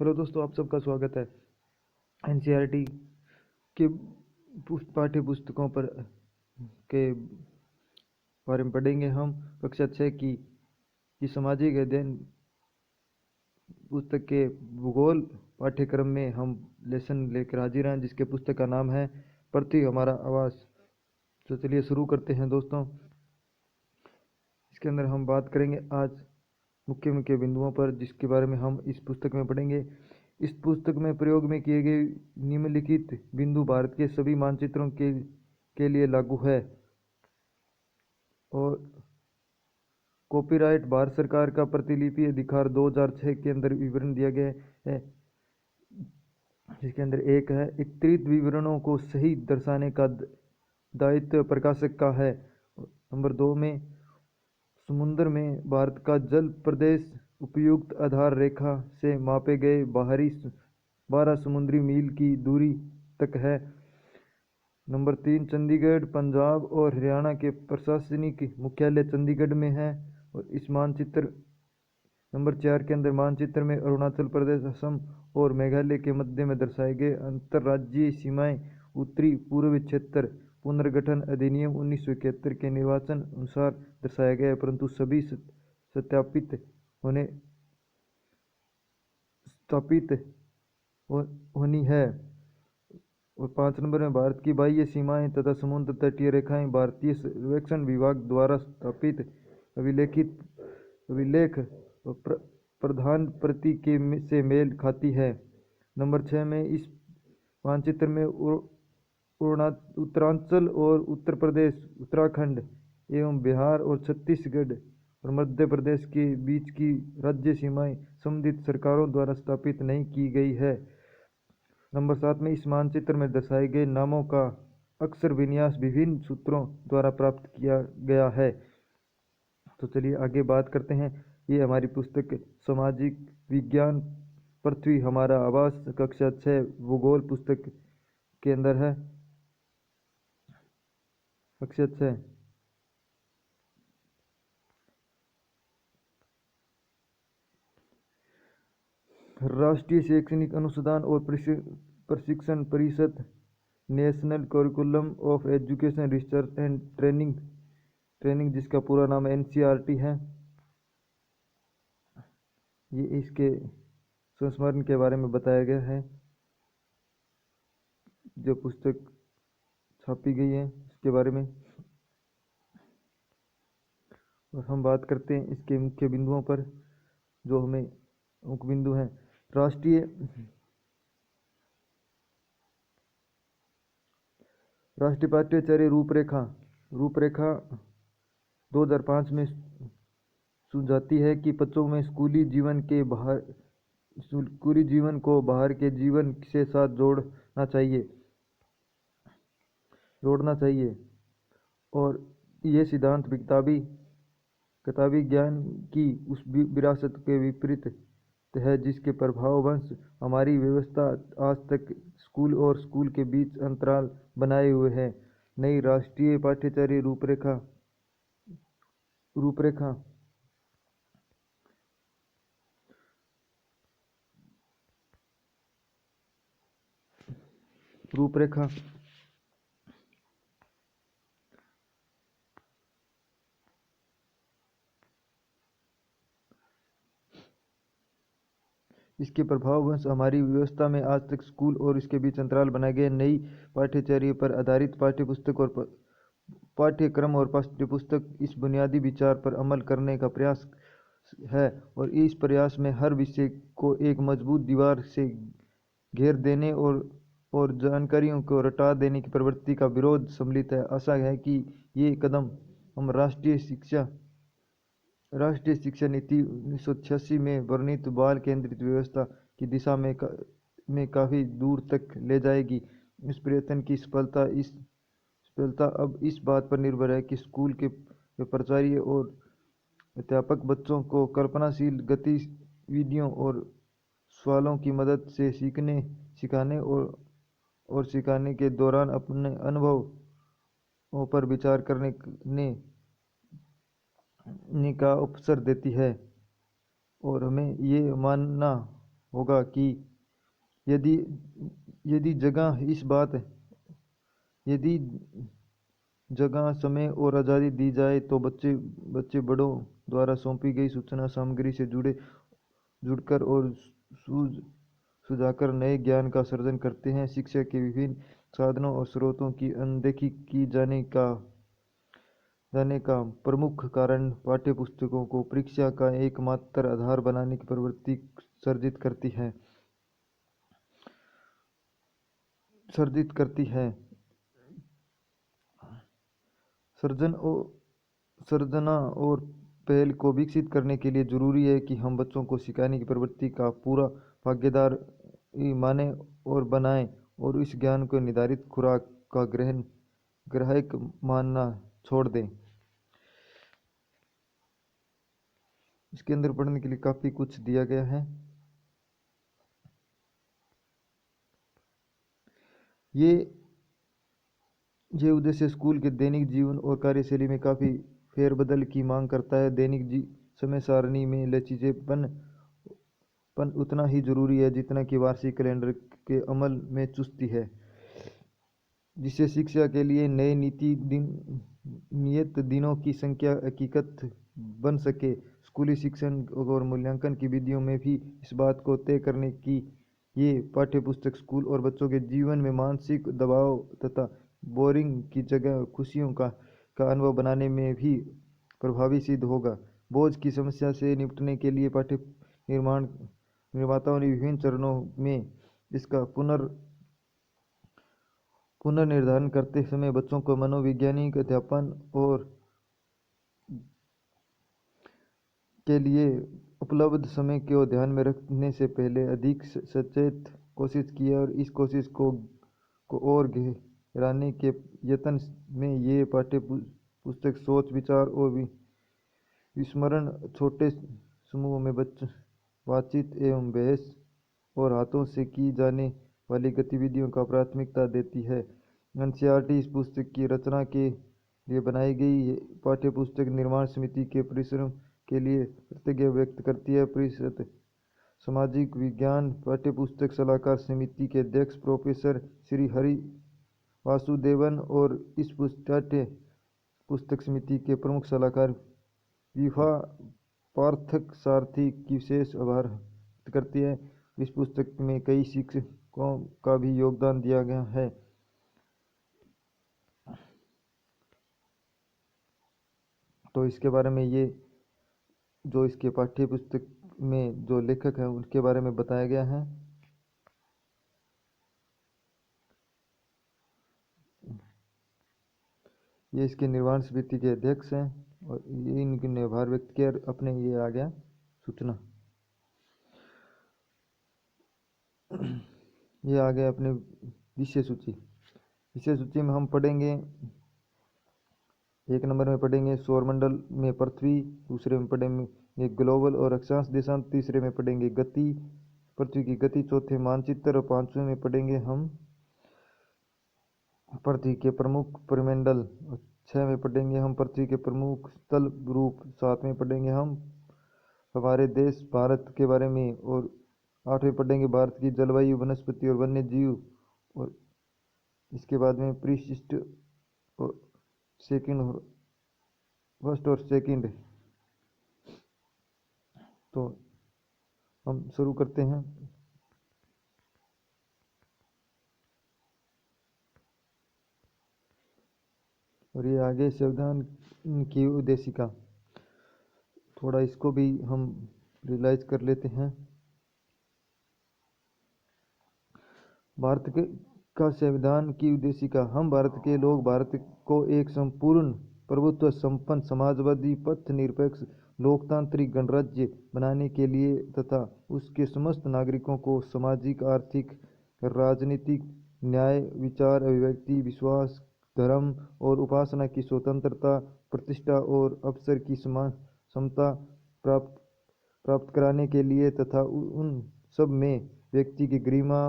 Hello दोस्तों, आप सबका स्वागत है। एनसीईआरटी के पाठ्य पुस्तकों पर के बारे में पढ़ेंगे हम। कक्षा 6 की सामाजिक अध्ययन पुस्तक के भूगोल पाठ्यक्रम में हम लेसन लेकर हाजिर हैं, जिसके पुस्तक का नाम है पृथ्वी हमारा आवास। तो चलिए शुरू करते हैं दोस्तों। इसके अंदर हम बात करेंगे आज मुख्य मुख्य बिंदुओं पर, जिसके बारे में हम इस पुस्तक में पढ़ेंगे। इस पुस्तक में प्रयोग में किए गए निम्नलिखित बिंदु भारत के सभी मानचित्रों के लिए लागू है। और कॉपीराइट भारत सरकार का प्रतिलिपि अधिकार 2006 के अंदर विवरण दिया गया है, जिसके अंदर एक है एकत्रित विवरणों को सही दर्शाने का दायित्व प्रकाशक का है। नंबर 2 में समुद्र में भारत का जल प्रदेश उपयुक्त आधार रेखा से मापे गए 12 समुद्री मील की दूरी तक है। नंबर 3 चंडीगढ़ पंजाब और हरियाणा के प्रशासनिक मुख्यालय चंडीगढ़ में है। और इस मानचित्र नंबर 4 के अंदर मानचित्र में अरुणाचल प्रदेश, असम और मेघालय के मध्य में दर्शाए गए अंतर्राज्यीय सीमाएं उत्तरी पूर्वी क्षेत्र पुनर्गठन अधिनियम 1971 के निर्वाचन अनुसार दर्शाया गया है, परंतु सभी स्थापित होनी है। और 5 नंबर में भारत की बाह्य सीमाएं तथा समुद्र तटीय रेखाएं भारतीय सर्वेक्षण विभाग द्वारा स्थापित अभिलेख और प्रधान प्रति से मेल खाती है। नंबर 6 में इस मानचित्र में उत्तरांचल और उत्तर प्रदेश, उत्तराखंड एवं बिहार और छत्तीसगढ़ और मध्य प्रदेश के बीच की राज्य सीमाएं संबंधित सरकारों द्वारा स्थापित नहीं की गई है। नंबर 7 में इस मानचित्र में दर्शाए गए नामों का अक्षर विन्यास विभिन्न सूत्रों द्वारा प्राप्त किया गया है। तो चलिए आगे बात करते हैं। ये हमारी पुस्तक सामाजिक विज्ञान पृथ्वी हमारा आवास कक्षा 6 भूगोल पुस्तक के अंदर है। कक्षा 6 राष्ट्रीय शैक्षणिक अनुसंधान और प्रशिक्षण परिषद, national curriculum of education research and training जिसका पूरा नाम एनसीईआरटी है। ये इसके संस्मरण के बारे में बताया गया है। जो पुस्तक छापी गई है इसके बारे में, और हम बात करते हैं इसके मुख्य बिंदुओं पर, जो हमें मुख्य बिंदु हैं। राष्ट्रीय पाठ्यचर्या रूपरेखा 2005 में सुझाती है कि बच्चों में स्कूली जीवन को बाहर के जीवन के साथ जोड़ना चाहिए। और ये सिद्धांत किताबी ज्ञान की उस विरासत के विपरीत है जिसके प्रभाववश हमारी व्यवस्था आज तक स्कूल और स्कूल के बीच अंतराल बनाए हुए है। नई राष्ट्रीय पाठ्यचर्या रूपरेखा इसके प्रभाववश हमारी व्यवस्था में आज तक स्कूल और इसके बीच अंतराल बनाए गए। नई पाठ्यचर्या पर आधारित पाठ्यपुस्तक और पाठ्यक्रम और पाठ्यपुस्तक इस बुनियादी विचार पर अमल करने का प्रयास है, और इस प्रयास में हर विषय को एक मजबूत दीवार से घेर देने और जानकारियों को रटा देने की प्रवृत्ति का विरोध सम्मिलित है। आशा है कि ये कदम हम राष्ट्रीय शिक्षा नीति 1986 में वर्णित बाल केंद्रित व्यवस्था की दिशा में काफ़ी दूर तक ले जाएगी। इस प्रयत्न की सफलता अब इस बात पर निर्भर है कि स्कूल के प्राचार्य और अध्यापक बच्चों को कल्पनाशील गतिविधियों और सवालों की मदद से सिखाने और सिखाने के दौरान अपने अनुभवों पर विचार करने का अवसर देती है। और हमें ये मानना होगा कि यदि यदि जगह इस बात यदि जगह, समय और आज़ादी दी जाए तो बच्चे बच्चे बड़ों द्वारा सौंपी गई सूचना सामग्री से जुड़कर और सूझ सुझाकर नए ज्ञान का सृजन करते हैं। शिक्षा के विभिन्न साधनों और स्रोतों की अनदेखी की जाने का प्रमुख कारण पाठ्यपुस्तकों को परीक्षा का एकमात्र आधार बनाने की प्रवृत्ति सर्जित करती है। सर्जना और पहल को विकसित करने के लिए जरूरी है कि हम बच्चों को सिखाने की प्रवृत्ति का पूरा भागीदार माने और बनाएं और इस ज्ञान को निर्धारित खुराक का ग्राहक मानना छोड़ दें। इसके अंदर पढ़ने के लिए काफ़ी कुछ दिया गया है। ये उद्देश्य स्कूल के दैनिक जीवन और कार्यशैली में काफ़ी फेरबदल की मांग करता है। दैनिक समय सारणी में लचीलेपन उतना ही जरूरी है जितना कि वार्षिक कैलेंडर के अमल में चुस्ती है, जिससे शिक्षा के लिए नए नियत दिनों की संख्या हकीकत बन सके। स्कूली शिक्षण और मूल्यांकन की विधियों में भी इस बात को तय करने की ये पाठ्यपुस्तक स्कूल और बच्चों के जीवन में मानसिक दबाव तथा बोरिंग की जगह खुशियों का अनुभव बनाने में भी प्रभावी सिद्ध होगा। बोझ की समस्या से निपटने के लिए पाठ्य निर्माताओं ने विभिन्न चरणों में इसका पुनर्निर्धारण करते समय बच्चों को मनोवैज्ञानिक अध्यापन और के लिए उपलब्ध समय को ध्यान में रखने से पहले अधिक सचेत कोशिश की है और इस कोशिश को और गहराने के यत्न में ये पाठ्यपुस्तक सोच, विचार और विस्मरण छोटे समूहों में बातचीत एवं बहस और हाथों से की जाने वाली गतिविधियों का प्राथमिकता देती है। एनसीईआरटी इस पुस्तक की रचना के लिए बनाई गई पाठ्यपुस्तक निर्माण समिति के परिश्रम के लिए कृतज्ञता व्यक्त करती है। परिषद सामाजिक विज्ञान पाठ्यपुस्तक सलाहकार समिति के अध्यक्ष प्रोफेसर श्री हरि वासुदेवन और इस पुस्तक समिति के प्रमुख सलाहकार विभा पार्थक सारथी की विशेष आभार व्यक्त करती है। इस पुस्तक में कई शिक्षकों का भी योगदान दिया गया है। तो इसके बारे में ये जो इसके पाठ्यपुस्तक में जो लेखक हैं उनके बारे में बताया गया है। ये इसके निर्माण समिति के अध्यक्ष हैं और ये इनके आभार व्यक्त किया। अपने ये आ गया सूचना, ये आ गया अपने विषय सूची में हम पढ़ेंगे। एक नंबर में पढ़ेंगे सौरमंडल में पृथ्वी, दूसरे में पढ़ेंगे ग्लोबल और अक्षांश देशांत, तीसरे में पढ़ेंगे पृथ्वी की गति, चौथे मानचित्र और पांचवें में पढ़ेंगे हम पृथ्वी के प्रमुख परिमंडल, छह में पढ़ेंगे हम पृथ्वी के प्रमुख स्थल रूप, सात में पढ़ेंगे हम हमारे देश भारत के बारे में और आठवें पढ़ेंगे भारत की जलवायु, वनस्पति और वन्य जीव। और इसके बाद में फर्स्ट और सेकंड। तो हम शुरू करते हैं। और ये आगे संविधान की उद्देशिका, थोड़ा इसको भी हम रियलाइज कर लेते हैं। भारत का संविधान की उद्देशिका, हम भारत के लोग भारत को एक संपूर्ण प्रभुत्व संपन्न समाजवादी पथ निरपेक्ष लोकतांत्रिक गणराज्य बनाने के लिए तथा उसके समस्त नागरिकों को सामाजिक, आर्थिक, राजनीतिक न्याय, विचार, अभिव्यक्ति, विश्वास, धर्म और उपासना की स्वतंत्रता, प्रतिष्ठा और अवसर की समता प्राप्त कराने के लिए तथा उन सब में व्यक्ति की गरिमा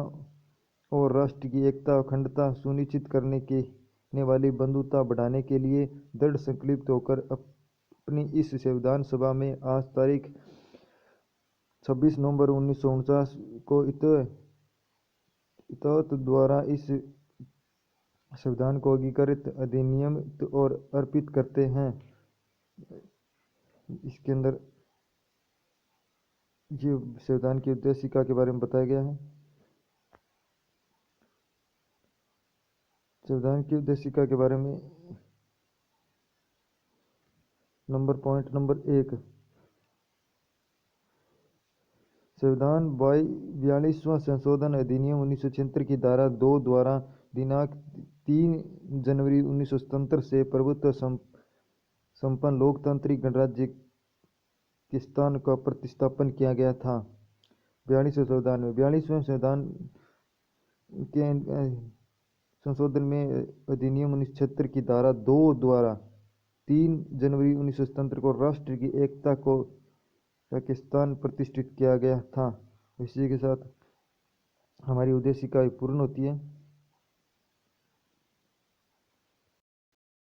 और राष्ट्र की एकता अखंडता सुनिश्चित करने वाली बंधुता बढ़ाने के लिए दृढ़ संकल्पित होकर अपनी इस संविधान सभा में आज तारीख 26 नवंबर 1949 को इतौत द्वारा इस संविधान को अंगीकृत अधिनियमित और अर्पित करते हैं। इसके अंदर ये संविधान की उद्देशिका के बारे में बताया गया है। संविधान की उद्देशिका के बारे में पॉइंट नंबर 1, संविधान 42वां संशोधन अधिनियम 1976 की धारा 2 द्वारा दिनांक 3 जनवरी 1977 से प्रभुत्व संपन्न लोकतांत्रिक गणराज्य पाकिस्तान का प्रतिस्थापन किया गया था। 42वें संविधान में 42वें संविधान के संशोधन में अधिनियम 1976 की धारा 2 द्वारा 3 जनवरी 1977 को राष्ट्र की एकता को पाकिस्तान प्रतिष्ठित किया गया था। इसी के साथ हमारी उद्देशिका पूर्ण होती है।